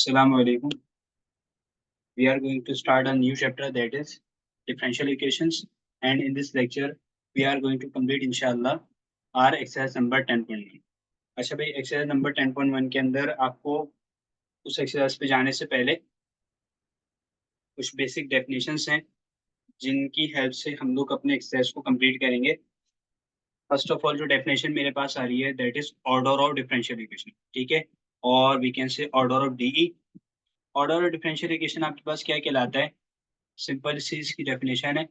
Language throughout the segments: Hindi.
Assalamu alaikum. We are going to start a new chapter, that is differential equations, and in this lecture we are going to complete inshallah our exercise number 10.1. अच्छा भाई, exercise number 10.1 के अंदर आपको उस exercise पे जाने से पहले कुछ basic definitions हैं जिनकी help से हम लोग अपने exercise को complete करेंगे. फर्स्ट ऑफ ऑल जो डेफिनेशन मेरे पास आ रही है that is order of differential equation. ठीक है, और we can say order of DE. Order of differential equation आपके पास क्या कहलाता है? सिंपल सी इसकी डेफिनेशन है,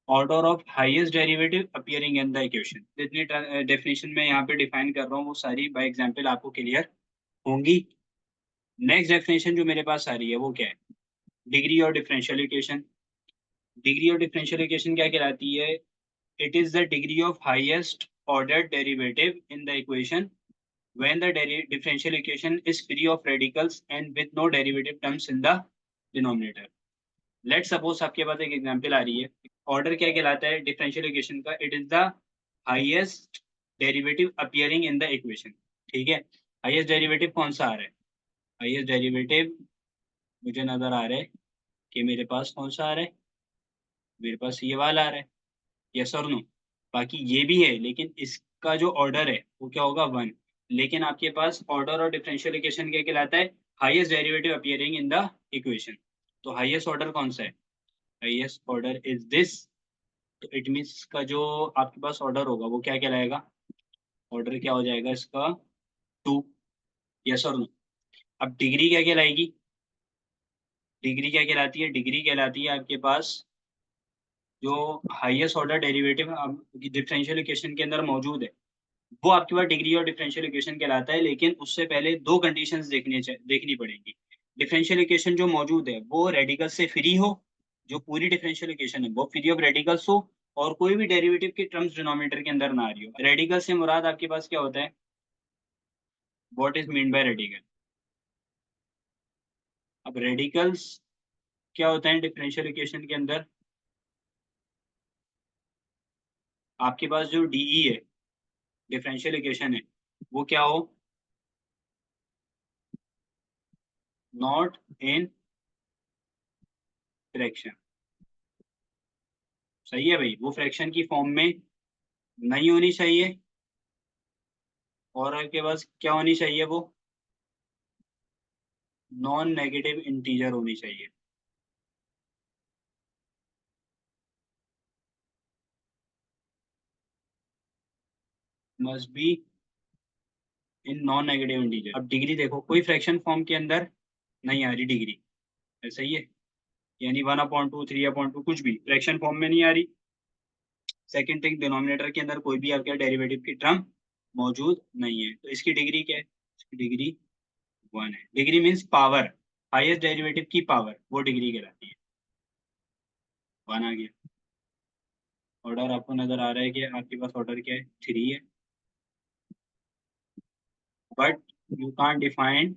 order of highest derivative appearing in the equation. जितनी डेफिनेशन में यहाँ पे डिफाइन कर रहा हूँ वो सारी बाय एग्जांपल आपको क्लियर होंगी. नेक्स्ट डेफिनेशन जो मेरे पास आ रही है वो क्या है? Degree of differential equation. Degree of differential equation क्या कहलाती है? It is the degree of highest order derivative in the equation when the differential equation is free of radicals and with no derivative terms in the denominator. Let's suppose आपके पास एक एग्जांपल आ रही है. ऑर्डर क्या कहलाता है डिफरेंशियल इक्वेशन का? It is the highest derivative appearing in the equation. ठीक है, हाईएस्ट डेरिवेटिव कौन सा आ रहा है? हाईएस्ट डेरिवेटिव मुझे नजर आ रहा है कि मेरे पास कौन सा आ रहा है? मेरे पास ये वाला आ रहा है. यस और नो? बाकी ये भी है लेकिन इसका जो ऑर्डर है वो क्या होगा? 1. लेकिन आपके पास ऑर्डर और डिफरेंशियल इक्वेशन क्या कहलाता है? Highest derivative appearing in the equation. तो हाईएस्ट ऑर्डर कौन सा है? Highest order is this. तो इट मीन्स का जो आपके पास ऑर्डर होगा वो क्या कहलाएगा? ऑर्डर क्या हो जाएगा इसका? 2. यस और नो? अब डिग्री क्या कहलाएगी? डिग्री क्या कहलाती है? डिग्री कहलाती है आपके पास जो highest order derivative differential equation के अंदर मौजूद है वो आपके पास डिग्री और डिफरेंशियल इक्वेशन कहलाता है. लेकिन उससे पहले दो कंडीशंस देखनी पड़ेगी. डिफरेंशियल इक्वेशन जो मौजूद है वो रेडिकल से फ्री हो. जो पूरी डिफरेंशियल इक्वेशन है वो फ्री ऑफ रेडिकल्स हो और कोई भी डेरिवेटिव की टर्म्स डिनोमिनेटर के अंदर ना आ रही हो. रेडिकल से मुराद आपके पास क्या होता है? What is mean by radical? अब रेडिकल्स क्या होता है डिफरेंशियल इक्वेशन के अंदर? आपके पास जो डीई है डिफरेंशियल इक्वेशन है वो क्या हो? Not in fraction. सही है भाई, वो फ्रैक्शन की फॉर्म में नहीं होनी चाहिए और आपके पास क्या होनी चाहिए? वो नॉन नेगेटिव इंटीजर होनी चाहिए. Must be in non negative integer. अब डिग्री देखो, कोई फ्रैक्शन फॉर्म के अंदर नहीं आ रही डिग्री. ऐसा ही है, यानी 1/2 3/2 कुछ भी फ्रैक्शन फॉर्म में नहीं आ रही. सेकंड थिंग, डिनोमिनेटर के अंदर कोई भी आपके डेरिवेटिव की टर्म मौजूद नहीं है. तो इसकी डिग्री क्या है? इसकी डिग्री 1 है. Degree means power, highest derivative की पावर, वो डिग्री कहलाती है. 1 आ गया. ऑर्डर आपको नजर आ रहा है कि आपके पास ऑर्डर क्या है? 3 है. But you can't define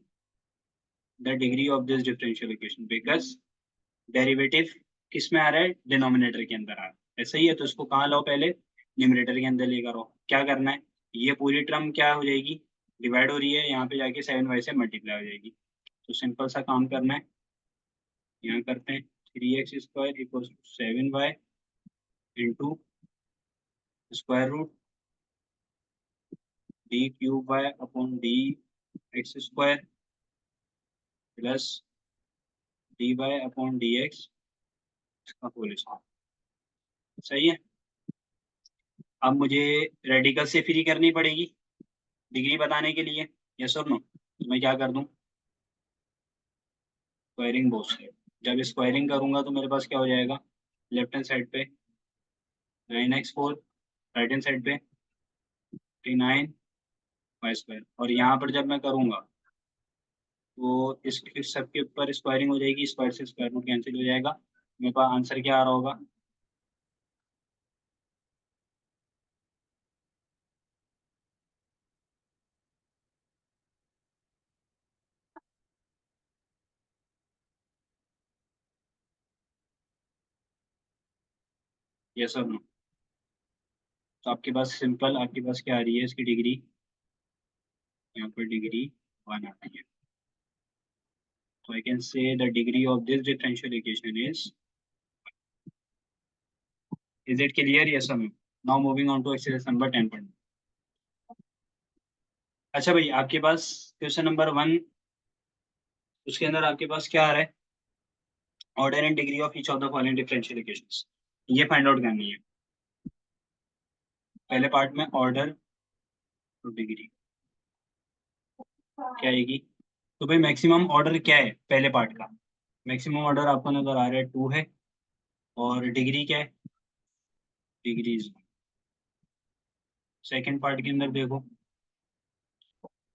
the degree of this differential equation because derivative किस में आ रहा है? डिनोमिनेटर के अंदर आ रहा है. ऐसा ही है, तो इसको कहाँ लाओ? पहले न्यूमरेटर के अंदर लेकर आओ. क्या करना है? ये पूरी टर्म क्या हो जाएगी? डिवाइड हो रही है, यहाँ पे जाके 7y से मल्टीप्लाई हो जाएगी. तो सिंपल सा काम करना है, यहाँ करते हैं 3x² equal 7y into square root d³ upon dx² plus dy upon dx इसका होल स्क्वायर. सही है. अब मुझे रेडिकल से फ्री करनी पड़ेगी डिग्री बताने के लिए. यस और नो? तो मैं क्या कर दूं? Squaring both side. जब स्क्वायरिंग करूंगा तो मेरे पास क्या हो जाएगा? लेफ्ट हैंड साइड पे 9x4, राइट हैंड साइड पे 9y² और यहाँ पर जब मैं करूंगा तो इस सब के ऊपर स्क्वायरिंग हो जाएगी. स्क्वायर से स्क्वायर रूट कैंसिल हो जाएगा. मेरे पास आंसर क्या आ रहा होगा? यस और नो? तो आपके पास सिंपल आपके पास क्या आ रही है इसकी डिग्री? यहाँ पर डिग्री 1 आ रही है. So I can say the degree of this differential equation is it clear? Yes or no? Now moving on to exercise number 10. अच्छा भाई, आपके पास क्वेश्चन नंबर 1, उसके अंदर आपके पास क्या आ रहा है? Order and degree of each of the following differential equations, ये फाइंड आउट करनी है। पहले पार्ट में ऑर्डर और डिग्री क्या आएगी? तो भाई मैक्सिमम ऑर्डर क्या है पहले पार्ट का? मैक्सिमम ऑर्डर आपको नजर आ रहा है 2 है, और डिग्री क्या है? डिग्री सेकेंड पार्ट के अंदर देखो,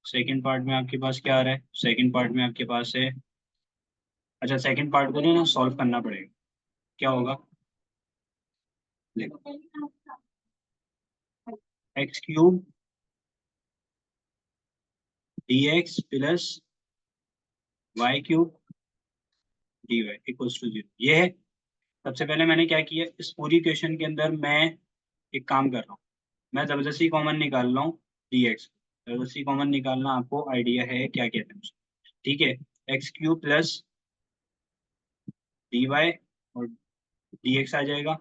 सेकेंड पार्ट में आपके पास क्या आ रहा है? सेकेंड पार्ट में आपके पास है, अच्छा सेकेंड पार्ट को जो ना सॉल्व करना पड़ेगा। क्या होगा? देखो, x cube d x plus y cube d y equals to 0, ये है। सबसे पहले मैंने क्या किया, इस पूरी क्वेश्चन के अंदर मैं एक काम कर रहा हूँ, मैं जबरदस्ती कॉमन निकाल रहा हूँ डी एक्स। जबरदस्ती कॉमन निकालना आपको आइडिया है क्या कहते हैं उसे? ठीक है, x cube plus d y और डी एक्स आ जाएगा,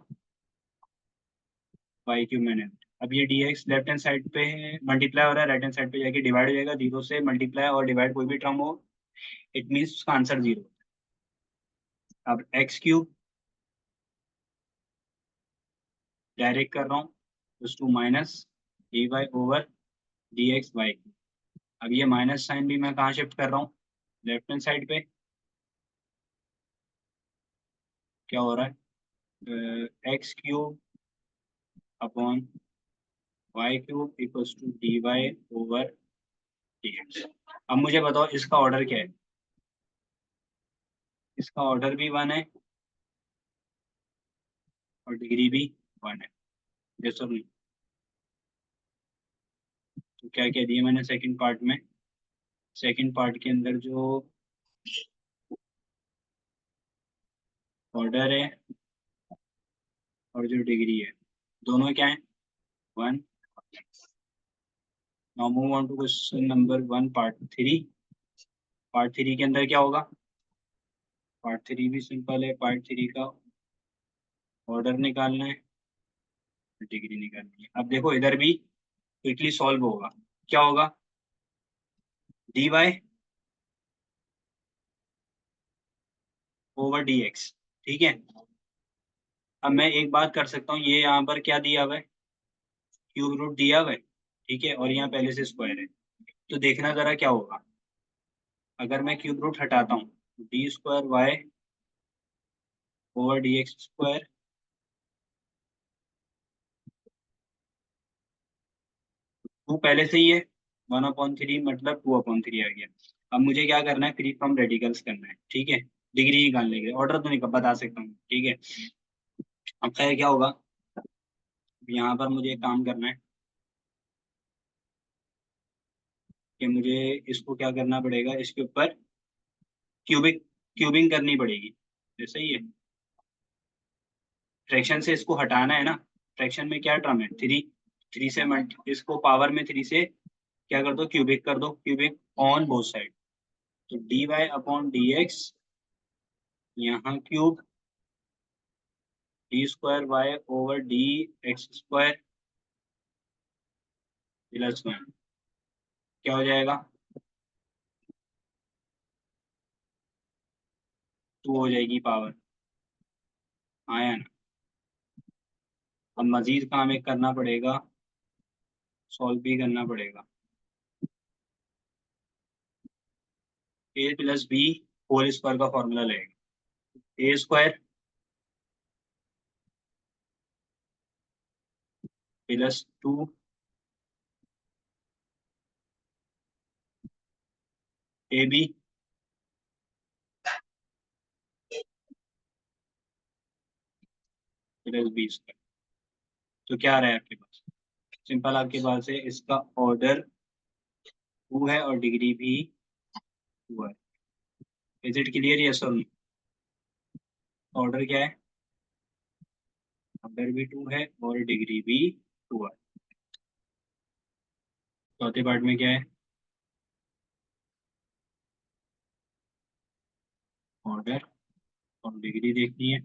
वाई क्यूब मैंने। अब ये d x left hand side पे मल्टीप्लाई हो रहा है, राइट हैंड साइड पे जाके डिवाइड हो जाएगा। 0 से मल्टीप्लाई और डिवाइड कोई भी टर्म हो, इट मीन्स उसका आंसर 0। अब एक्स क्यूब डायरेक्ट कर रहा हूँ, उस to minus d Y over D x y. अब ये माइनस साइन भी मैं कहाँ शिफ्ट कर रहा हूँ? लेफ्ट हैंड साइड पे। क्या हो रहा है? X cube upon y cube equals to d Y over D x. अब मुझे बताओ इसका ऑर्डर क्या है? इसका ऑर्डर भी 1 है और डिग्री भी 1 है। जैसा नहीं, तो क्या कह दिया मैंने सेकंड पार्ट में? सेकंड पार्ट के अंदर जो ऑर्डर है और जो डिग्री है, दोनों क्या है? 1। Now move on to question number 1 part 3। Part 3 के अंदर क्या होगा? पार्ट 3 भी सिंपल है। पार्ट 3 का ऑर्डर निकालना है, डिग्री निकालनी है। अब देखो इधर भी क्विकली सॉल्व होगा। क्या होगा? D Y over D x. ठीक है, अब मैं एक बात कर सकता हूँ, ये यहाँ पर क्या दिया हुआ है? क्यूब रूट दिया हुआ है, ठीक है, और यहाँ पहले से स्क्वायर है। तो देखना जरा क्या होगा, अगर मैं क्यूब रूट हटाता हूँ, d square Y over D x square, टू पहले से ही है, 1/3 मतलब 2/3 आ गया। अब मुझे क्या करना है? फ्री फ्रॉम रेडिकल्स करना है, ठीक है। डिग्री निकालने के लिए ऑर्डर तो नहीं बता सकता हूँ, ठीक है। अब खैर क्या होगा, यहाँ पर मुझे एक काम करना है कि मुझे इसको क्या करना पड़ेगा, इसके ऊपर क्यूबिक क्यूबिंग करनी पड़ेगी। जैसे ही है, फ्रैक्शन से इसको हटाना है ना। फ्रैक्शन में क्या टर्म है? 3। 3 से इसको पावर में 3 से क्या कर दो? क्यूबिक कर दो, क्यूबिक ऑन बोथ साइड। तो D Y upon D x, यहाँ cube D square Y over D x square plus 1, क्या हो जाएगा? 2 हो जाएगी पावर। आया ना? अब मजीद काम एक करना पड़ेगा, सॉल्व भी करना पड़ेगा। A plus B whole square का फॉर्मूला लगेगा, A square plus 2 A B plus B square. तो क्या आ रहा है आपके पास? सिंपल, आपके पास है इसका ऑर्डर 2 है और डिग्री भी 2 है। Is it clear? यस और नो? ऑर्डर क्या है? ऑर्डर भी 2 है और डिग्री भी 2 है। चौथे पार्ट में क्या है? ऑर्डर और डिग्री देखनी है।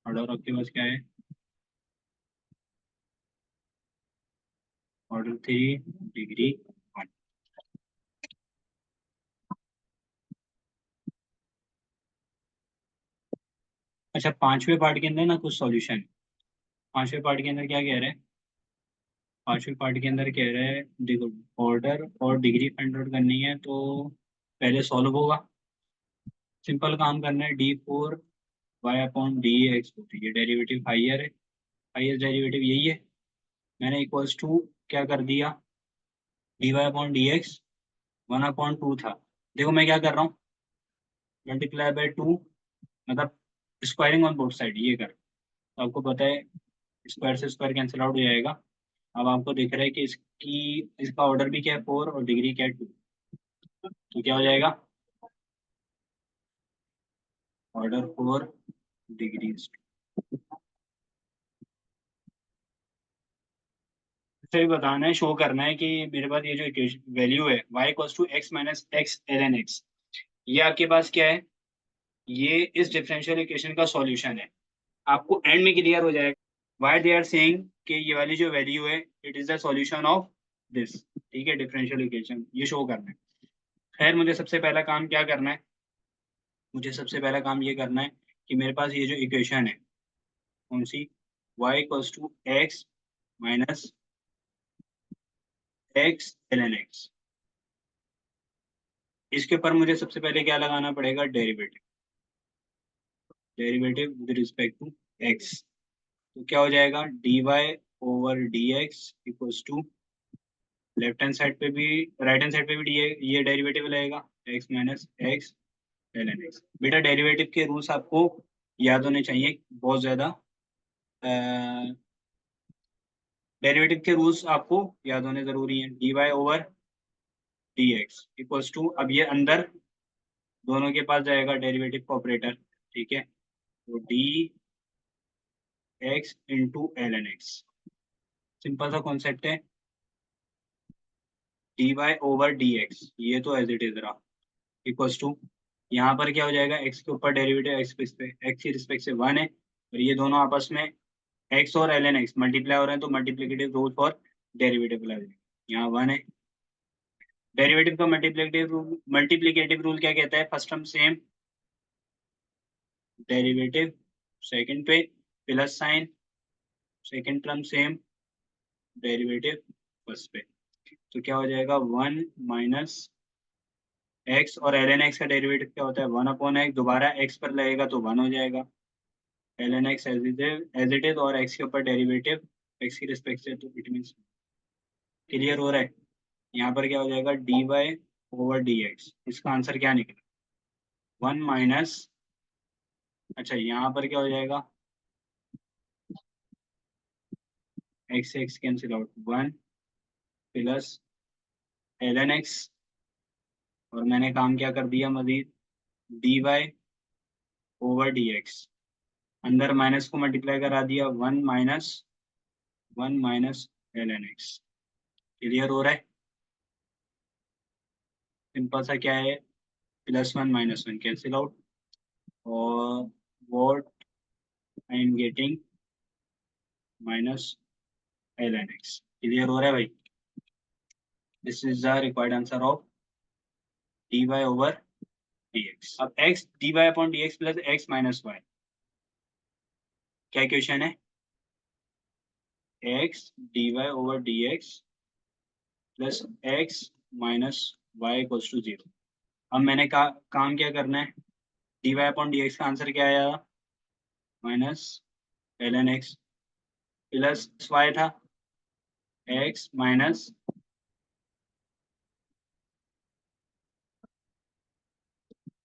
ऑर्डर आपके पास क्या है, ऑर्डर 3, डिग्री 1। अच्छा, पांचवें पार्ट के अंदर ना कुछ सॉल्यूशन। पांचवें पार्ट के अंदर क्या कह रहे हैं, पांचवें पार्ट के अंदर कह रहे हैं, देखो ऑर्डर और डिग्री फाइंड आउट करनी है तो पहले सॉल्व होगा। सिंपल काम करना है, d4 y upon D x, ये डेरिवेटिव हाइयर है, हाईएस्ट डेरिवेटिव यही है। मैंने इक्वल्स टू क्या कर दिया, d Y upon D x 1/2 था। देखो मैं क्या कर रहा हूँ, मल्टीप्लाई बाय 2, मतलब स्क्वायरिंग ऑन बोथ साइड ये कर। तो आपको पता है स्क्वायर से स्क्वायर कैंसिल आउट हो जाएगा। अब आपको दिख रहा है कि इसका ऑर्डर भी क्या है 4 और डिग्री क्या है 2, तो क्या हो जाएगा, ऑर्डर 4, डिग्री 2। इसे भी बताना है, शो करना है कि मेरे पास ये जो वैल्यू है y equals to x minus x L N x, ये आपके पास क्या है, ये इस डिफरेंशियल इक्वेशन का सॉल्यूशन है। आपको एंड में क्लियर हो जाएगा व्हाई दे आर सेइंग कि ये वाली जो वैल्यू है it is the solution of this. ठीक है, डिफरेंशियल इक्वेशन ये शो करना है। खैर मुझे सबसे पहला काम क्या करना है, मुझे सबसे पहला काम ये करना है कि मेरे पास ये जो इक्वेशन है कौन सी, y equals to x minus x L N x, इसके ऊपर मुझे सबसे पहले क्या लगाना पड़ेगा, derivative. Derivative with respect to x, तो क्या हो जाएगा, d Y over D x equals to, left hand side पे भी राइट हैंड साइड पे भी डी ये डेरिवेटिव लगेगा, x minus x L N x. बेटा डेरिवेटिव के रूल्स आपको याद होने चाहिए बहुत ज़्यादा, डेरिवेटिव के रूल्स आपको याद होने ज़रूरी हैं। D Y over D x equals to, अब ये अंदर दोनों के पास जाएगा डेरिवेटिव का ऑपरेटर, ठीक है, तो d x into L N x, simple सा कॉन्सेप्ट है, D Y over D x, ये तो एज इट इज रहा, इक्वल्स टू, यहाँ पर क्या हो जाएगा, एक्स के ऊपर डेरिवेटिव एक्स पे एक्स की रिस्पेक्ट से 1 है, और ये दोनों आपस में एक्स और एल एन एक्स मल्टीप्लाई हो रहे हैं, तो मल्टीप्लिकेटिव रूल फॉर डेरिवेटिव लगा देंगे। यहाँ 1 है, डेरिवेटिव का मल्टीप्लिकेटिव रूल क्या कहता है, first term same derivative, second पे plus sign, second term same derivative first पे, तो क्या हो जाएगा 1 माइनस एक्स, और एल एन एक्स का डेरिवेटिव क्या होता है 1/x, दोबारा एक्स पर लगेगा तो 1 हो जाएगा, l N x as it is, और एक्स के ऊपर डेरिवेटिव एक्स की रिस्पेक्ट से, तो इट मीन्स क्लियर हो रहा है। यहाँ पर क्या हो जाएगा, d Y over D x, इसका आंसर क्या निकला 1 माइनस, अच्छा यहाँ पर क्या हो जाएगा, एक्स से X cancel out, 1 plus L N X, और मैंने काम क्या कर दिया मजीद, D Y over D X, अंदर माइनस को मल्टीप्लाई करा दिया, 1 minus L N X. Clear हो रहा है, सिंपल सा क्या है, +1 -1 कैंसिल आउट, और what I am getting minus L N X. Clear हो रहा है भाई, this is the required answer of D Y over D x. अब X D Y upon D x plus X minus Y, क्या क्वेश्चन है, x D Y over D x plus X minus Y equals to 0। अब मैंने काम क्या करना है, D Y upon D X का आंसर क्या आया, minus L N X, plus Y था एक्स माइनस,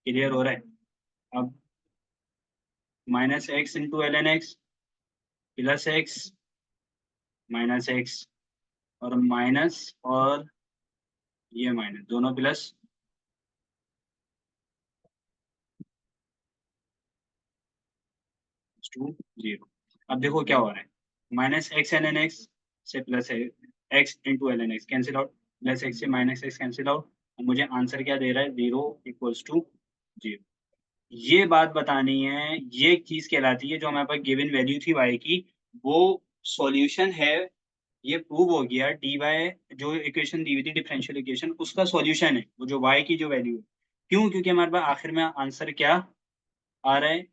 क्लियर हो रहा है, अब minus X into L N X plus X minus X, और माइनस और ये माइनस दोनों प्लस 2 0। अब देखो क्या हो रहा है, minus x L N X से plus X into L N X cancel out, plus X से माइनस एक्स कैंसिल आउट, मुझे आंसर क्या दे रहा है 0 इक्वल्स टू 0। ये बात बतानी है, ये चीज कहलाती है जो हमारे पास गिवन वैल्यू थी y की, वो सॉल्यूशन है। ये प्रूव हो गया dy, जो इक्वेशन दी हुई थी डिफरेंशियल इक्वेशन, उसका सॉल्यूशन है वो जो y की जो वैल्यू है। क्यों? क्योंकि हमारे पास आखिर में आंसर क्या आ रहा है,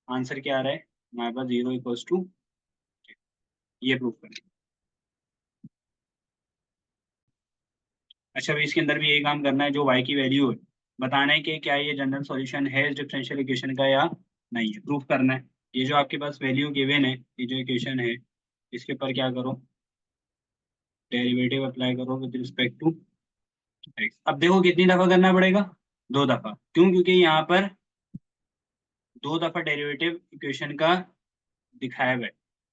आंसर क्या आ रहा है हमारे पास, 0 = ये प्रूव करें। अच्छा, अभी इसके अंदर भी यही काम करना है, जो y की वैल्यू है बताना है कि क्या ये जनरल सॉल्यूशन है इस डिफरेंशियल इक्वेशन का या नहीं है, प्रूफ करना है। ये जो आपके पास वैल्यू गिवन है, ये जो इक्वेशन है, इसके ऊपर क्या करो, डेरिवेटिव अप्लाई करो विद रिस्पेक्ट टू x। अब देखो कितनी दफा करना पड़ेगा, 2 दफा। क्यों? क्योंकि यहाँ पर 2 दफा डेरिवेटिव इक्वेशन का दिखाया हुआ है।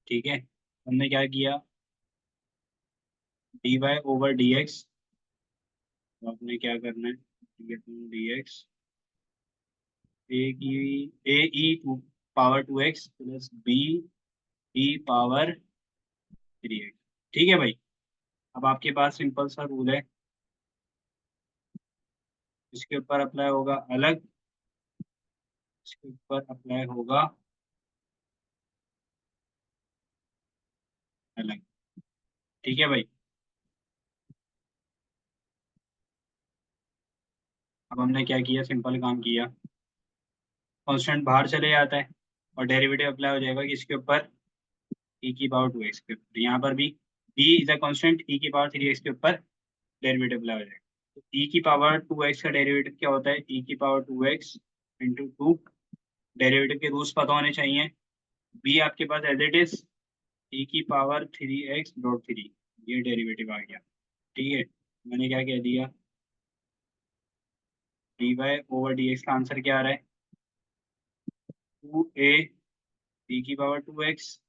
ठीक है, हमने क्या किया, dy/dx, तो आपने क्या करना है, dx e to power 2x plus b e power 3x। ठीक है भाई, अब आपके पास सिंपल सा रूल है, इसके ऊपर अप्लाई होगा अलग, इसके ऊपर अप्लाई होगा अलग। ठीक है भाई, अब हमने क्या किया, सिंपल काम किया, कांस्टेंट बाहर चले जाता है और डेरिवेटिव अप्लाई हो जाएगा किसके ऊपर, e की पावर 2x के ऊपर। यहाँ पर भी b is a constant, e की पावर 3x के ऊपर डेरिवेटिव अप्लाई हो जाएगा। तो e की पावर 2x का डेरिवेटिव क्या होता है, e की पावर 2x इंटू 2, डेरिवेटिव के रूल्स पता होने चाहिए। b आपके पास एज इट इज e की पावर 3x डॉट 3, ये डेरिवेटिव आ गया। ठीक है, मैंने क्या कह दिया, dy/dx का आंसर क्या आ रहा है, 2a e की पावर 2x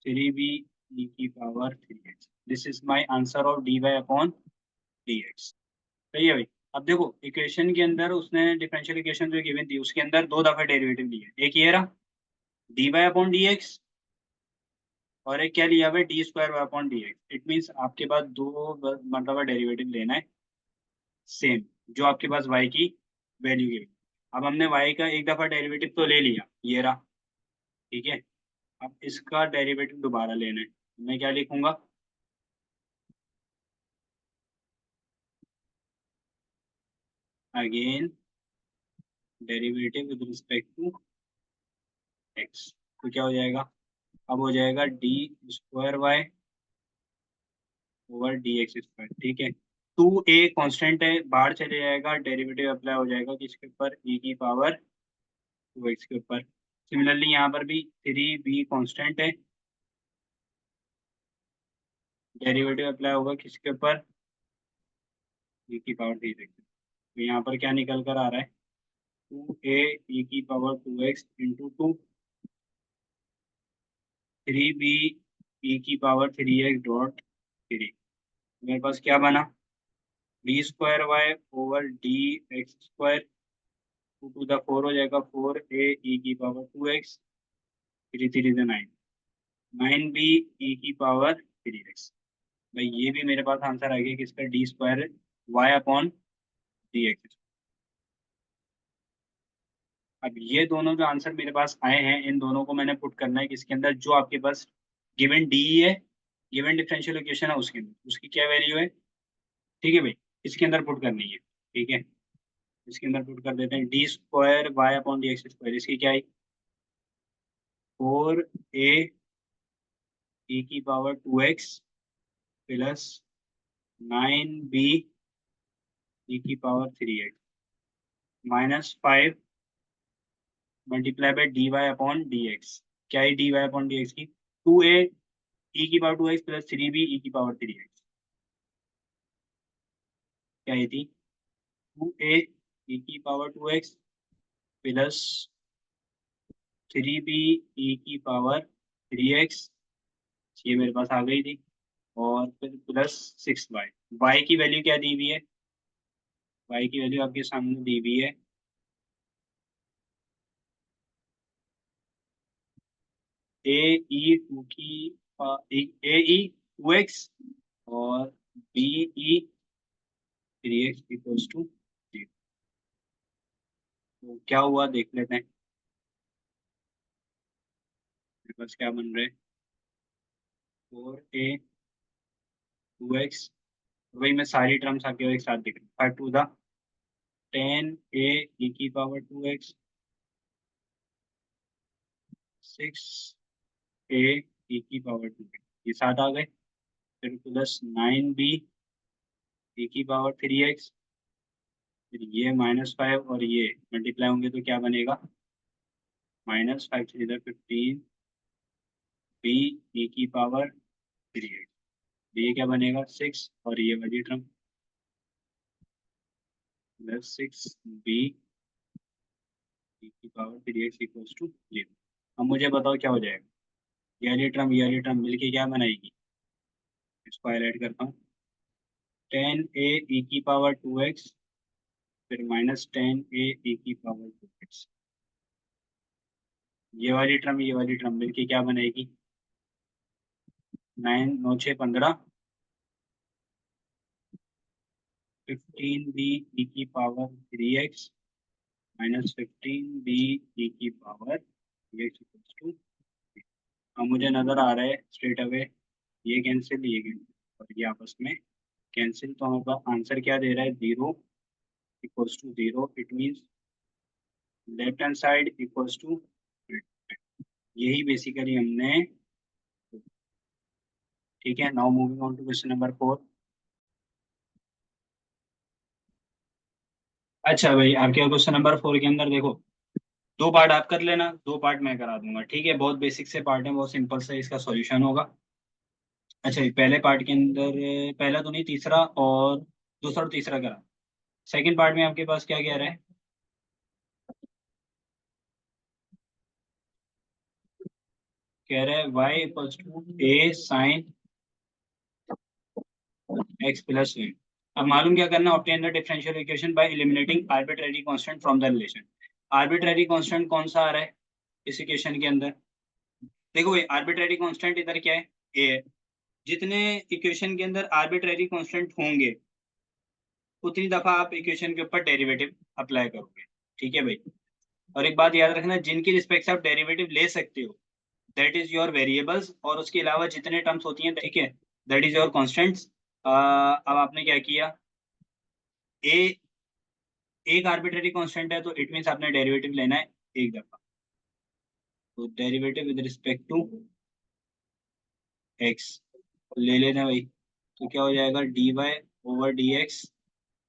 3b e की power 3x। This is my answer of dy/dx। सही है भाई। अब देखो इक्वेशन के अंदर उसने डिफरेंशियल इक्वेशन जो गिवन थी उसके अंदर 2 दफा डेरिवेटिव लिए, एक ये रहा dy/dx, और एक क्या लिया हुआ है, d² dy। इट मीन्स आपके पास मतलब डेरिवेटिव लेना है सेम, जो आपके पास y की वैल्यू गिवन। अब हमने y का एक दफा डेरिवेटिव तो ले लिया, ये रहा। ठीक है, अब इसका डेरिवेटिव दोबारा लेना है, मैं क्या लिखूंगा, again derivative with respect to x। तो क्या हो जाएगा, अब हो जाएगा d² y/dx²। ठीक है, 2a कांस्टेंट है, बाहर चले जाएगा, डेरिवेटिव अप्लाई हो जाएगा किसके ऊपर, e की पावर 2x के ऊपर। सिमिलरली यहाँ पर भी 3b कांस्टेंट है, डेरिवेटिव अप्लाई होगा किसके ऊपर, e की पावर 3x। तो यहाँ पर क्या निकल कर आ रहा है, 2a e की power 2x into 2 3b e की पावर 3x डॉट 3। मेरे पास क्या बना, d² y/dx², 2 to the 4 हो जाएगा, 4a e की पावर 2x, 3 3 9, 9b e की पावर 3x। भाई ये भी मेरे पास आंसर आ गया किसका, d² y/dx। अब ये दोनों जो आंसर मेरे पास आए हैं, इन दोनों को मैंने पुट करना है किसके अंदर, जो आपके पास गिवन डी है, गिवन डिफरेंशियल इक्वेशन है उसके अंदर, उसकी क्या वैल्यू है। ठीक है भाई, इसके अंदर पुट करनी है। ठीक है, इसके अंदर पुट कर देते हैं, d² y/dx², इसकी क्या है, 4a e की power 2x plus 9b e की power 3x minus 5 multiply by dy/dx। क्या है dy/dx की, 2a e की power 2x plus 3b e की पावर 3x। क्या है थी, 2a e की power 2x plus 3b e की पावर 3x, ये मेरे पास आ गई थी, और फिर प्लस 6y। y की वैल्यू क्या दी हुई है, y की वैल्यू आपके सामने दी हुई है, ए ई टू की ए ई 2x और B E 3x equals to 0। तो क्या हुआ देख लेते हैं मेरे पास क्या बन रहा है। 4a 2x, वही मैं सारी टर्म्स आपके एक साथ दिख रही 5 to the 10a e⁻²x 6a e⁻²x, ये साथ आ गए। फिर प्लस 9b e⁻3x, फिर ये -5 और ये मल्टीप्लाई होंगे तो क्या बनेगा, -5 3 15 b e⁻3x। ये क्या बनेगा 6, और ये वाली टर्म +6b e⁻3x = 0। अब मुझे बताओ क्या हो जाएगा, ये वाली टर्म मिलके क्या बनाएगी, इसको हाईलाइट करता हूँ। 10a e⁻2x, फिर -10a e⁻2x, ये वाली टर्म मिलके क्या बनेगी, 9 9 6 15 15b e⁻3x -15b e⁻3x = अब मुझे नजर आ रहा है स्ट्रेट अवे, ये कैंसिल और ये आपस में कैंसिल, तो हमारा आंसर क्या दे रहा है, 0 = 0। It means left hand side equals to, यही बेसिकली हमने। ठीक है, now moving on to question number 4। अच्छा भाई, आपके क्वेश्चन नंबर 4 के अंदर देखो, दो पार्ट आप कर लेना, दो पार्ट मैं करा दूंगा। ठीक है, बहुत बेसिक से पार्ट है, बहुत सिंपल से इसका सॉल्यूशन होगा। अच्छा, ये पहले पार्ट के अंदर, पहला तो नहीं, तीसरा और दूसरा और तीसरा करा। सेकंड पार्ट में आपके पास क्या कह रहा है, कह रहा है y = a sin x + 1। अब मालूम क्या करना, obtain the differential equation by eliminating arbitrary constant from the relation. Arbitrary constant कौन सा आ रहा है इस इक्वेशन के अंदर, देखो भाई आर्बिट्रेरी कांस्टेंट इधर क्या है, a है। जितने इक्वेशन के अंदर आर्बिट्रेरी कांस्टेंट होंगे उतनी दफा आप इक्वेशन के ऊपर डेरिवेटिव अप्लाई करोगे। ठीक है भाई, और एक बात याद रखना, जिनकी रिस्पेक्ट से आप डेरिवेटिव ले सकते हो दैट इज योर वेरिएबल्स, और उसके अलावा जितने टर्म्स होती हैं, ठीक है, दैट इज योर कॉन्स्टेंट्स। अब आपने क्या किया, ए एक आर्बिट्रेरी कांस्टेंट है तो इट मीन्स आपने डेरिवेटिव लेना है एक दफा। तो derivative with respect to x ले लेना भाई, तो क्या हो जाएगा, dy/dx।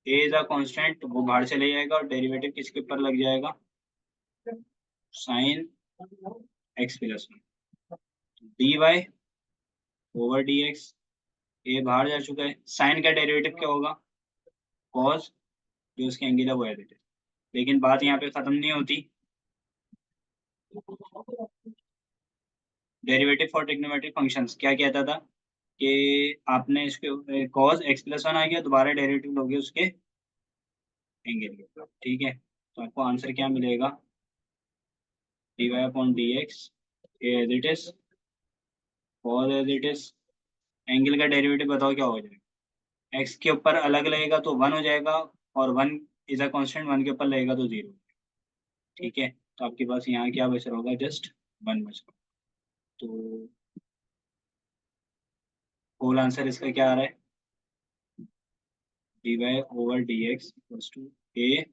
A is a constant, वो बाहर चले जाएगा और डेरिवेटिव किसके ऊपर लग जाएगा, साइन x + 1। dy/dx, ए बाहर जा चुका है, साइन का डेरिवेटिव क्या होगा, कॉस, जो उसके एंगल है वो एज इट इज। लेकिन बात यहाँ पे खत्म नहीं होती, डेरिवेटिव फॉर ट्रिग्नोमेट्रिक फंक्शंस क्या कहता था कि आपने इसके कॉस x + 1 आ गया, दोबारा डेरिवेटिव लोगे उसके एंगल के ऊपर। ठीक है, तो आपको आंसर क्या मिलेगा, dy/dx as it is, cos as it is, angle का डेरिवेटिव बताओ क्या हो जाएगा, एक्स के ऊपर अलग लगेगा तो 1 हो जाएगा, और 1 इज अ कांस्टेंट, 1 के ऊपर लगेगा तो 0। ठीक है, तो आपके पास यहाँ क्या बच रहा होगा, जस्ट 1 बच रहा होगा। तो होल आंसर इसका क्या आ रहा है, dy/dx = a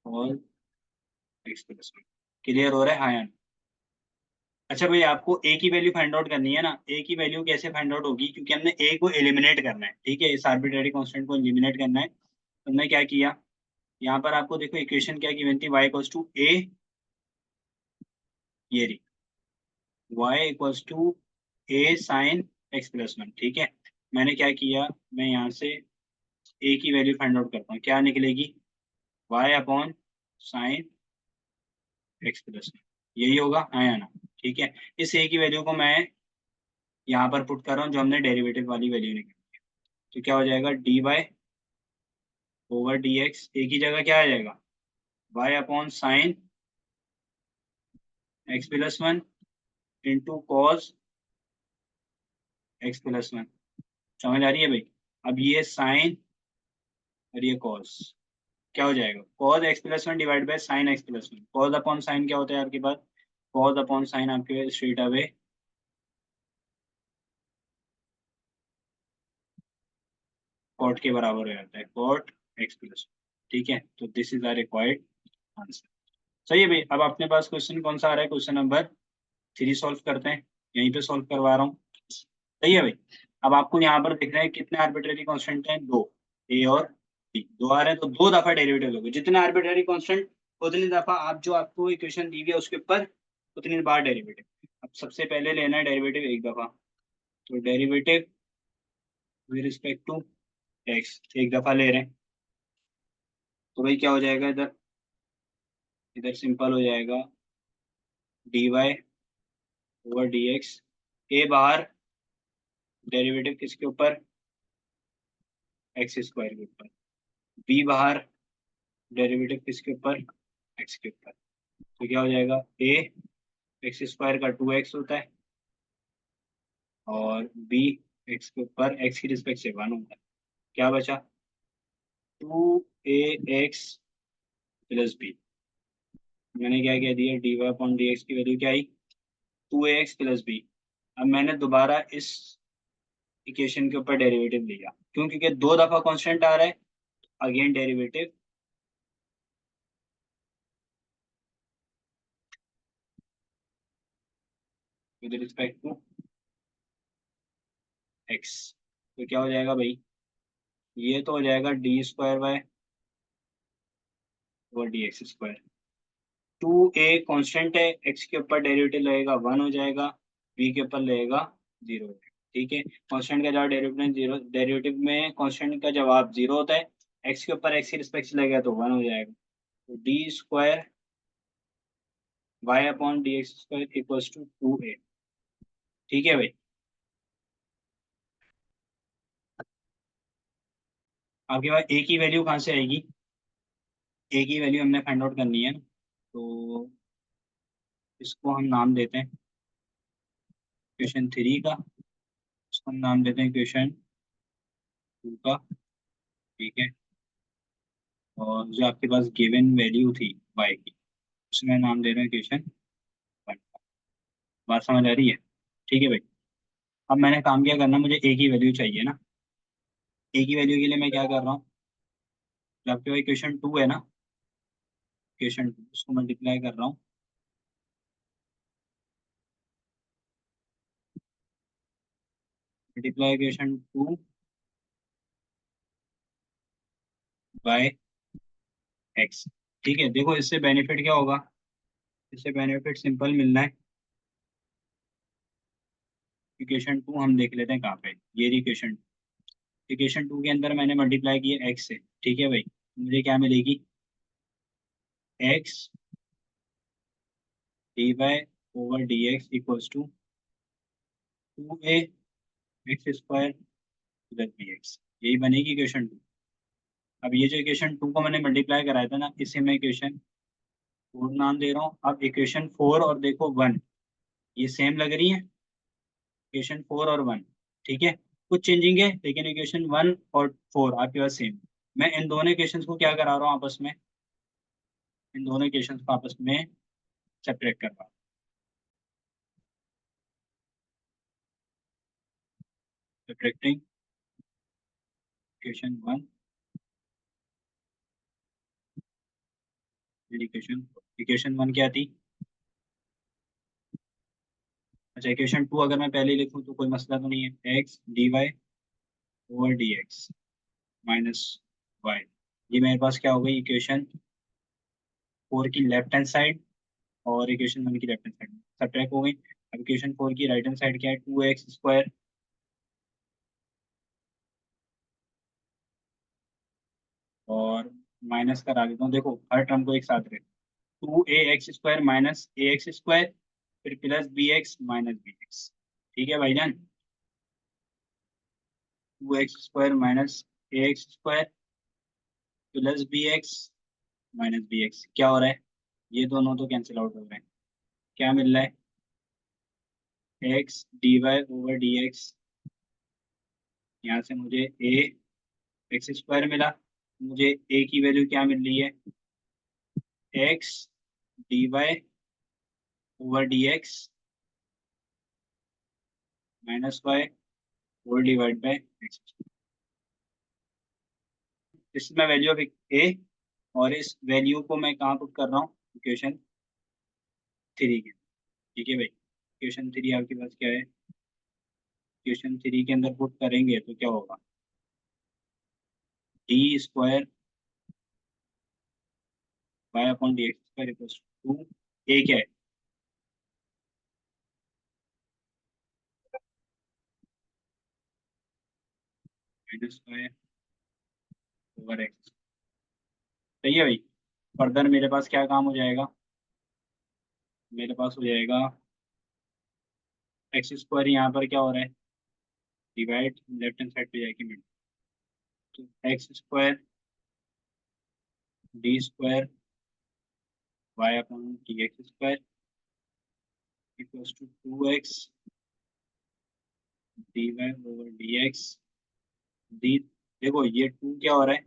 और x + 1। क्लियर हो रहा है, हाँ या नहीं? अच्छा भाई, आपको ए की वैल्यू फाइंड आउट करनी है ना, ए की वैल्यू कैसे फाइंड आउट होगी, क्योंकि हमने ए को एलिमिनेट करना है। ठीक है, इस आर्बिट्रेरी कांस्टेंट को एलिमिनेट करना है, तो हमने क्या किया, यहाँ पर आपको देखो इक्वेशन क्या गिवन थी, y = a, ये रही y = a sin x + 1। ठीक है, मैंने क्या किया, मैं यहाँ से a की वैल्यू फाइंड आउट करता हूँ, क्या निकलेगी, y/sin x + 1, यही होगा, हाँ या ना। ठीक है, इस a की वैल्यू को मैं यहाँ पर पुट कर रहा हूँ, जो हमने डेरिवेटिव वाली वैल्यू निकाली। तो क्या हो जाएगा, dy/dx, a की जगह क्या आ जाएगा, y/sin x + 1 into cos x + 1। समझ आ रही है भाई, अब ये साइन और ये कॉस क्या हो जाएगा, cos x plus one divide by sine x plus one. Cause upon sine क्या होता है आपके पास, कॉज अपॉन साइन आपके स्ट्रेट अवे कॉट के बराबर हो जाता है, कॉट एक्स प्लस। ठीक है, तो this is our required answer. सही है भाई, अब अपने पास क्वेश्चन कौन सा आ रहा है, क्वेश्चन नंबर 3 सॉल्व करते हैं, यहीं पे सॉल्व करवा रहा हूँ। सही है भाई, अब आपको यहाँ पर दिख रहे हैं कितने आर्बिट्रेरी कांस्टेंट हैं, दो, ए और बी, दो आ रहे हैं, तो दो दफा डेरिवेटिव लोगे, जितने आर्बिट्रेरी कांस्टेंट उतनी दफा आप जो आपको इक्वेशन दी हुई है उसके ऊपर उतनी बार डेरिवेटिव। अब सबसे पहले लेना है डेरिवेटिव एक दफा, तो derivative with respect to x एक दफा ले रहे हैं, तो भाई क्या हो जाएगा इधर, इधर सिंपल हो जाएगा dy ओवर dx, ए बाहर, डेरिवेटिव किसके ऊपर, एक्स स्क्वायर के ऊपर, बी बाहर, डेरिवेटिव किसके ऊपर, एक्स के ऊपर। तो क्या हो जाएगा, ए एक्स स्क्वायर का 2x होता है और बी एक्स के ऊपर एक्स की रिस्पेक्ट से 1 होता है। क्या बचा, 2ax प्लस बी, मैंने क्या कह दिया, dy अपॉन dx की वैल्यू क्या आई, 2ax प्लस बी। अब मैंने दोबारा इस इक्वेशन के ऊपर डेरिवेटिव लिया, क्यों, क्योंकि दो दफा कांस्टेंट आ रहा है, again derivative with respect to x. तो क्या हो जाएगा भाई, ये तो हो जाएगा d square by over D x square. 2a constant है, x के ऊपर डेरिवेटिव लगेगा 1 हो जाएगा, b के ऊपर लगेगा 0 हो जाएगा। ठीक है, कांस्टेंट का जवाब डेरिवेटिव जीरो, डेरिवेटिव में कांस्टेंट का जवाब 0 होता है, x के ऊपर x की रिस्पेक्ट से लगेगा तो 1 हो जाएगा। तो d square Y upon D x square equals to 2a। ठीक है भाई, आपके पास a की वैल्यू कहाँ से आएगी, a की वैल्यू हमने फाइंड आउट करनी है, तो इसको हम नाम देते हैं क्वेश्चन 3 का, इसको हम नाम देते हैं क्वेश्चन 2 का। ठीक है, और जो आपके पास गिवन वैल्यू थी y की, उसमें नाम दे रहे हैं क्वेश्चन 1। बात समझ आ रही है, ठीक है भाई। अब मैंने काम क्या करना, मुझे a की वैल्यू चाहिए ना, a की वैल्यू के लिए मैं क्या कर रहा हूँ, जो आपके पास क्वेश्चन 2 है ना, क्वेश्चन 2 उसको मल्टीप्लाई कर रहा हूँ, मल्टीप्लाई क्वेश्चन 2 बाय एक्स। ठीक है, देखो इससे बेनिफिट क्या होगा, इससे बेनिफिट सिंपल मिलना है। इक्वेशन 2 हम देख लेते हैं कहाँ पे, ये रही इक्वेशन 2, इक्वेशन 2 के अंदर मैंने मल्टीप्लाई किया एक्स से। ठीक है भाई, मुझे क्या मिलेगी, x d by over D x equals to 2a x square plus B x, यही बनेगी इक्वेशन 2। अब ये जो इक्वेशन 2 को मैंने मल्टीप्लाई कराया था ना, इसे मैं इक्वेशन 4 नाम दे रहा हूँ। अब इक्वेशन 4 और देखो 1, ये सेम लग रही है, इक्वेशन 4 और 1। ठीक है, कुछ चेंजिंग है, लेकिन इक्वेशन 1 और 4 आपके पास सेम। मैं इन दोनों इक्वेशंस को क्या करा रहा हूँ आपस में, इन दोनों इक्वेशंस को आपस में सेपरेट कर रहा हूँ। सेपरेटिंग इक्वेशन 1 इक्वेशन, इक्वेशन 1 क्या थी, अच्छा इक्वेशन 2 अगर मैं पहले लिखूँ तो कोई मसला तो नहीं है, x D Y over D x minus y. ये मेरे पास क्या हो गई, इक्वेशन 4 की लेफ्ट हैंड साइड और इक्वेशन 1 की लेफ्ट हैंड साइड सब्ट्रैक्ट हो गई। अब इक्वेशन 4 की राइट हैंड साइड क्या है, 2x स्क्वायर और माइनस करा देता हूँ, देखो हर टर्म को एक साथ रहे, 2ax square minus A X square, फिर plus B X minus B X. ठीक है भाईजान, 2x square minus A X square plus B X minus B X, क्या हो रहा है, ये दोनों तो कैंसिल आउट हो रहे हैं, क्या मिल रहा है, x D Y over D x, यहाँ से मुझे ए एक्स स्क्वायर मिला मुझे ए की वैल्यू क्या मिल रही है, x D Y over D x minus y whole divide by x. इसमें वैल्यू ऑफ ए, और इस वैल्यू को मैं कहाँ पुट कर रहा हूँ, इक्वेशन 3 के। ठीक है भाई, इक्वेशन 3 आपके पास क्या है, इक्वेशन 3 के अंदर पुट करेंगे तो क्या होगा, D square Y upon D x square equals to, A क्या है, माइनस वाई ओवर एक्स। सही है भाई। फर्दर मेरे पास क्या काम हो जाएगा, मेरे पास हो जाएगा एक्स स्क्वायर, यहाँ पर क्या हो रहा है, डिवाइड लेफ्ट हैंड साइड पे जाके मिल, तो x square d square Y upon D x square equals to 2x d Y over D x d. देखो ये 2 क्या हो रहा है,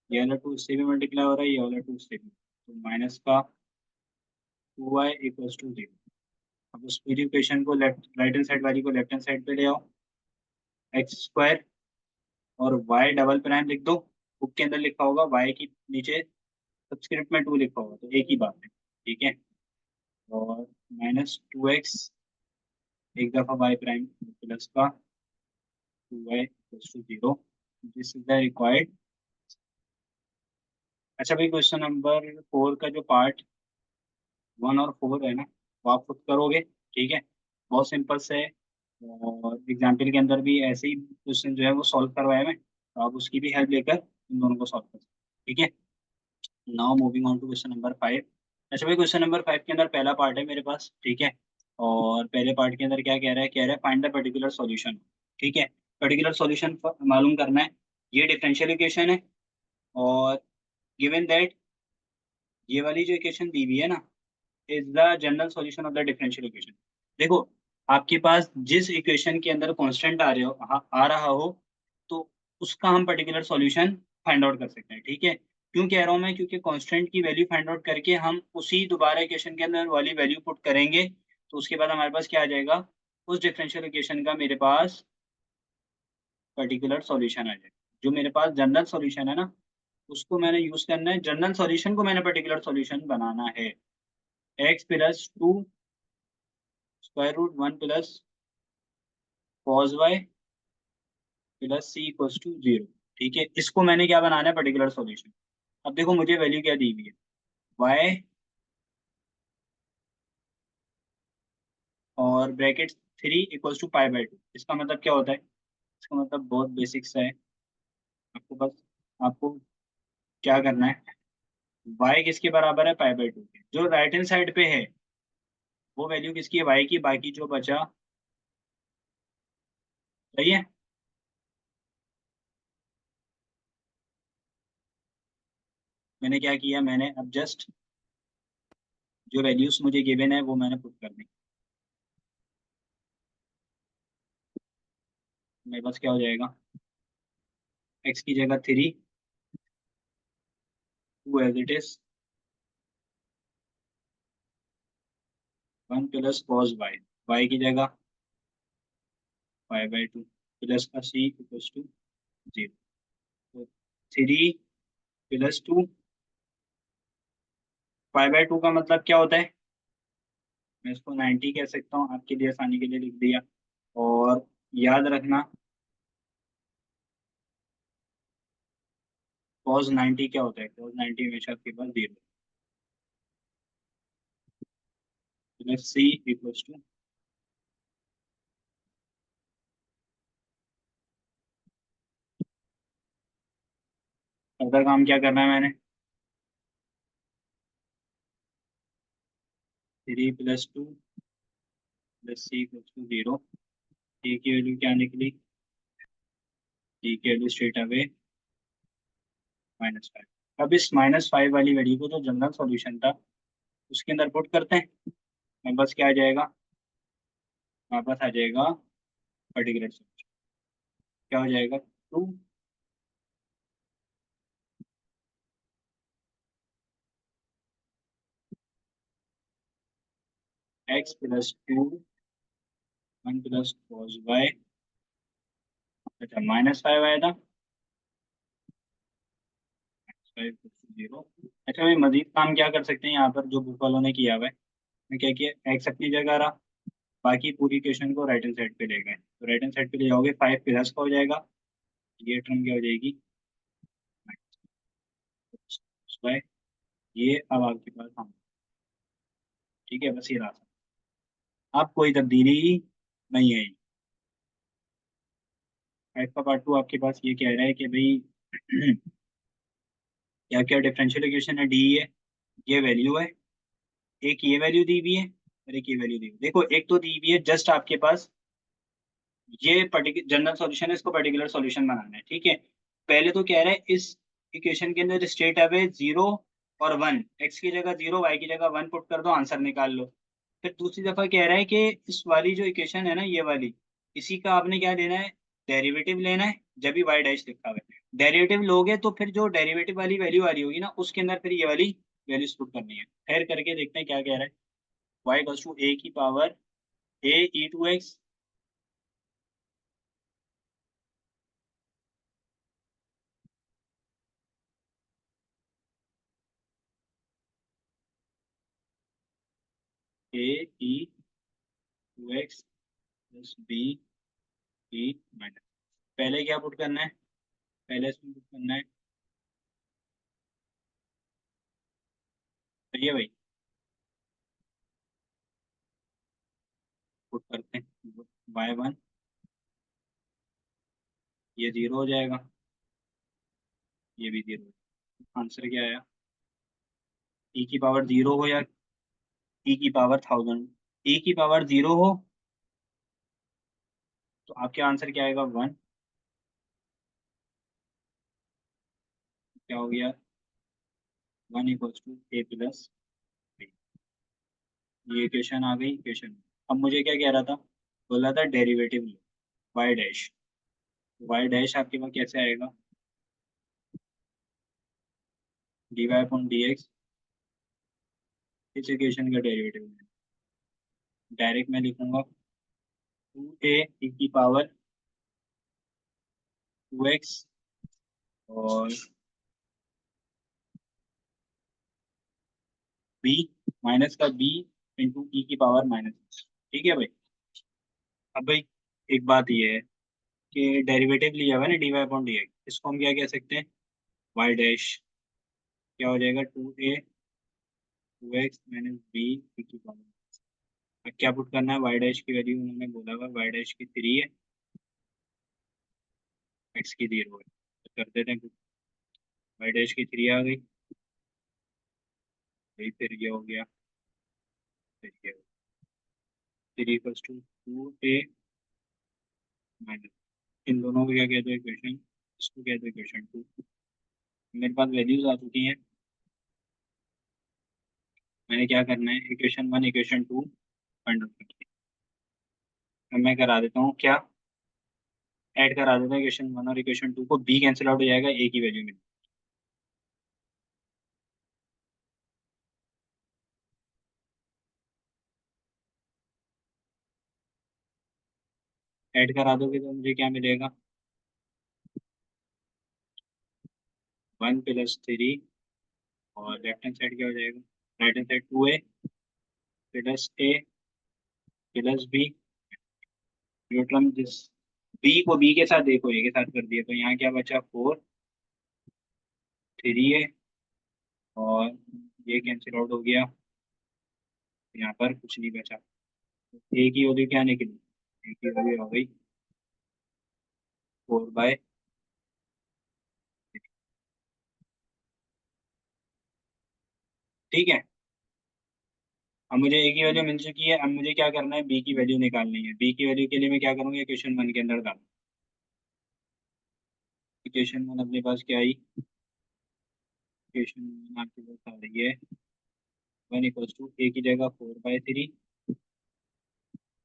ये वाला 2 इससे भी मल्टीप्लाई हो रहा है, ये वाला 2 इससे भी, तो माइनस का 2y इक्वल्स टू 0। अब उस पूरी इक्वेशन को लेफ्ट राइट हैंड साइड वाली को लेफ्ट हैंड साइड पे ले आओ, एक्स स्क्वायर और वाई डबल प्राइम लिख दो, बुक के अंदर लिखा होगा, वाई की नीचे सब्सक्रिप्ट में 2 लिखा होगा, तो एक ही बात है। ठीक है, और माइनस 2x एक दफा वाई प्राइम प्लस का 2y equals to 0। This is the required. अच्छा भाई, क्वेश्चन नंबर 4 का जो पार्ट 1 और 4 है ना, वो आप खुद करोगे। ठीक है, बहुत सिंपल से है, और एग्जाम्पल के अंदर भी ऐसे ही क्वेश्चन जो है वो सॉल्व करवाए हैं, तो आप उसकी भी हेल्प लेकर इन दोनों को सॉल्व कर सकते हैं। ठीक है, now moving on to question number 5। अच्छा भाई, क्वेश्चन नंबर 5 के अंदर पहला पार्ट है मेरे पास। ठीक है, और पहले पार्ट के अंदर क्या कह रहा है फाइंड द पर्टिकुलर सॉल्यूशन। ठीक है, पर्टिकुलर सॉल्यूशन मालूम करना है। ये डिफरेंशियल इक्वेशन है, और गिवन दैट ये वाली जो इक्वेशन दी हुई है ना, is the general solution of the differential equation. देखो, आपके पास जिस इक्वेशन के अंदर कांस्टेंट आ रहे हो आ रहा हो, तो उसका हम पर्टिकुलर सॉल्यूशन फाइंड आउट कर सकते हैं। ठीक है, क्यों कह रहा हूँ मैं, क्योंकि कांस्टेंट की वैल्यू फाइंड आउट करके हम उसी दोबारा इक्वेशन के अंदर वाली वैल्यू पुट करेंगे, तो उसके बाद हमारे पास क्या आ जाएगा, उस डिफरेंशियल इक्वेशन का मेरे पास पर्टिकुलर सॉल्यूशन आ जाएगा। जो मेरे पास जनरल सॉल्यूशन है ना, उसको मैंने यूज करना है, जनरल सॉल्यूशन को मैंने पर्टिकुलर सॉल्यूशन बनाना है। X plus 2 square root 1 plus cos y plus c equals to 0। ठीक है, इसको मैंने क्या बनाना है, पर्टिकुलर सॉल्यूशन। अब देखो मुझे वैल्यू क्या दी हुई है, वाई और bracket 3 equals to pi by 2। इसका मतलब क्या होता है, इसका मतलब बहुत बेसिक सा है। आपको बस आपको क्या करना है, वाई किसके बराबर है, पाई बाई 2 के। जो राइट हैंड साइड पे है वो वैल्यू किसकी है, वाई की, बाकी जो बचा। सही है, मैंने क्या किया, मैंने अब जस्ट जो वैल्यूज मुझे गिवन है वो मैंने पुट कर दी। मेरे पास क्या हो जाएगा, एक्स की जगह 3, 2 as it is, 1 plus cos y, y की जगह पाई बाई 2 प्लस का सी इक्वल्स टू 0। तो 3 प्लस 2 पाई बाई 2 का मतलब क्या होता है, मैं इसको 90 कह सकता हूँ, आपके लिए आसानी के लिए लिख दिया। और याद रखना, कॉस 90 क्या होता है, कॉस 90 हमेशा आपके पास 0 प्लस सी इक्वल्स टू। अगर काम क्या करना है मैंने, 3 plus 2 plus c equals to 0। T की वैल्यू क्या निकली, टी की वैल्यू स्ट्रेट अवे -5। अब इस -5 वाली वैल्यू को जो जनरल सॉल्यूशन था उसके अंदर पुट करते हैं, मेरे पास क्या आ जाएगा, मेरे पास आ जाएगा पर्टिकुलर सॉल्यूशन। क्या हो जाएगा, 2 x plus 1 plus cos y, अच्छा -5 आया था, 5 0। अच्छा भाई मजीद काम क्या कर सकते हैं यहाँ पर जो बुक वालों ने किया हुआ है, मैं क्या किया, एक्स अपनी जगह रहा, बाकी पूरी इक्वेशन को राइट हैंड साइड पे ले गए, तो राइट हैंड साइड पे ले जाओगे 5 प्लस का हो जाएगा, ये टर्म क्या हो जाएगी, बाय, ये अब आपके पास हम, ठीक है, बस ये रहा, अब कोई तब्दीली नहीं है। फाइव का पार्ट 2 आपके पास ये कह रहा है कि भाई क्या क्या डिफरेंशियल इक्वेशन है, डी है, ये वैल्यू है, एक ये वैल्यू दी हुई है और एक ये वैल्यू दी हुई है। देखो एक तो दी हुई है जस्ट आपके पास, ये पर्टिकुलर जनरल सॉल्यूशन है, इसको पर्टिकुलर सॉल्यूशन बनाना है, ठीक है। पहले तो कह रहा है इस इक्वेशन के अंदर स्टेट है 0 और 1, एक्स की जगह 0 वाई की जगह 1 पुट कर दो, आंसर निकाल लो। फिर दूसरी दफा कह रहा है कि इस वाली जो इक्वेशन है ना, ये वाली, इसी का आपने क्या लेना है, डेरिवेटिव लेना है, जब भी वाई डैश लिखा हुआ है, डेरिवेटिव लोगे तो फिर जो डेरिवेटिव वाली वैल्यू आ रही होगी ना, उसके अंदर फिर ये वाली वैल्यू पुट करनी है। खैर करके देखते हैं क्या कह रहा है, वाई इक्वल्स टू ए की power a e2x, a e2x plus b e minus, पहले क्या पुट करना है, पहले इसमें पुट करना है, सही है भाई, पुट करते हैं, y1 ये 0 हो जाएगा, ये भी 0, आंसर क्या आया, e की पावर 0 हो या e की पावर 1000, e की पावर 0 हो तो आपके आंसर क्या आएगा, 1, क्या हो गया, 1 = a प्लस b, ये इक्वेशन आ गई इक्वेशन। अब मुझे क्या कह रहा था, बोला था डेरिवेटिव लो, वाई डैश, वाई डैश आपके पास कैसे आएगा, d Y upon D x, इस इक्वेशन का डेरिवेटिव डायरेक्ट मैं लिखूंगा 2a e की पावर 2x और b माइनस का b इंटू ई की पावर माइनस, ठीक है भाई। अब भाई एक बात ये है कि डेरिवेटिव लिया हुआ है ना d Y upon D x, इसको हम क्या कह सकते हैं, वाई डैश, क्या हो जाएगा 2x माइनस बी ई की पावर, अब क्या पुट करना है, वाई डैश की वैल्यू उन्होंने बोला हुआ वाई डैश की 3 है, एक्स की 0 है, तो कर देते हैं, वाई डैश की 3 आ गई, भाई फिर ये हो गया, फिर ये 3 = 2a माइनस, इन दोनों को क्या कहते हैं इक्वेशन, इसको कहते हैं इक्वेशन 2। मेरे पास वैल्यूज आ चुकी हैं, मैंने क्या करना है, इक्वेशन 1 इक्वेशन 2 फाइंड आउट करनी है। अब मैं करा देता हूँ क्या, ऐड करा देता हूँ इक्वेशन 1 और इक्वेशन 2 को, बी कैंसिल आउट हो जाएगा, ए की वैल्यू मिल, ऐड करा दोगे तो मुझे क्या मिलेगा, 1 + 3 और लेफ्ट हैंड साइड क्या हो जाएगा, right hand side 2a plus a plus b, जो टर्म जिस b को b के साथ देखो a के साथ कर दिया, तो यहाँ क्या बचा, 4 3a और ये कैंसिल आउट हो गया, यहाँ पर कुछ नहीं बचा, a की वैल्यू क्या निकली, a की वैल्यू हो गई 4/, ठीक है। अब मुझे ए की वैल्यू मिल चुकी है, अब मुझे क्या करना है, बी की वैल्यू निकालनी है, बी की वैल्यू के लिए मैं क्या करूँगा, इक्वेशन 1 के अंदर डाल, इक्वेशन 1 अपने पास क्या आई, इक्वेशन 1 आपके पास आ रही है 1 = ए की जगह 4/3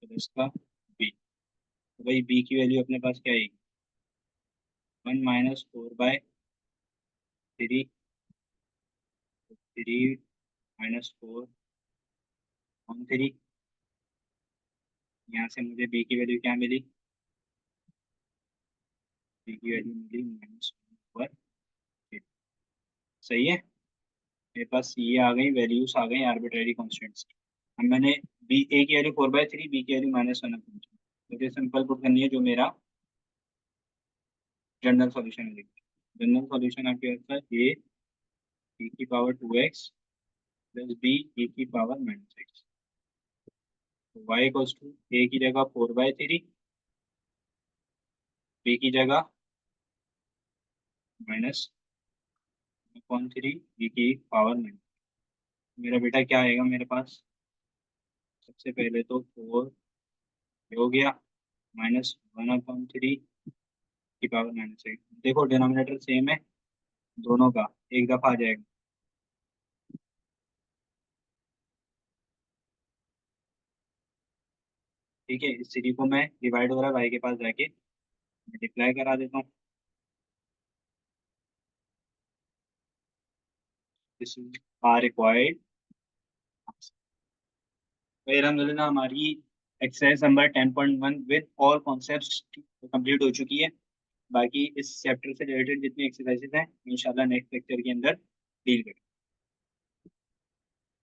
प्लस का बी, तो भाई बी की वैल्यू अपने पास क्या आएगी, 1 - 4/3, 3 - 4/3, यहाँ से मुझे बी की वैल्यू क्या मिली, बी की वैल्यू मिली -1/8। सही है, मेरे पास ये आ गई वैल्यूज, आ गई आर्बिट्रेरी कॉन्स्टेंट्स। अब मैंने बी ए की वैल्यू 4/3, बी की वैल्यू -1/2। मुझे सिंपल पुट करनी है जो मेरा जनरल सॉल्यूशन है। जनरल सॉल्यूशन आपके पास है ए की पावर 2x प्लस बी की power -x। Y equals to A की जगह 4/3, बी की जगह -3, बी की पावर -। मेरा बेटा क्या आएगा मेरे पास, सबसे पहले तो 4 हो गया, -1/3 की पावर -8। देखो डिनोमिनेटर सेम है दोनों का, एक दफा आ जाएगा। ठीक है, इस थ्री को मैं डिवाइड हो रहा है वाई के पास जाके मल्टीप्लाई करा देता हूँ। This is our required. अल्हम्दुलिल्लाह हमारी एक्सरसाइज नंबर 10.1 विद ऑल कॉन्सेप्ट्स कंप्लीट हो चुकी है। बाकी इस चैप्टर से रिलेटेड जितनी एक्सरसाइजेज हैं इंशाल्लाह नेक्स्ट लेक्चर के अंदर डील करेंगे।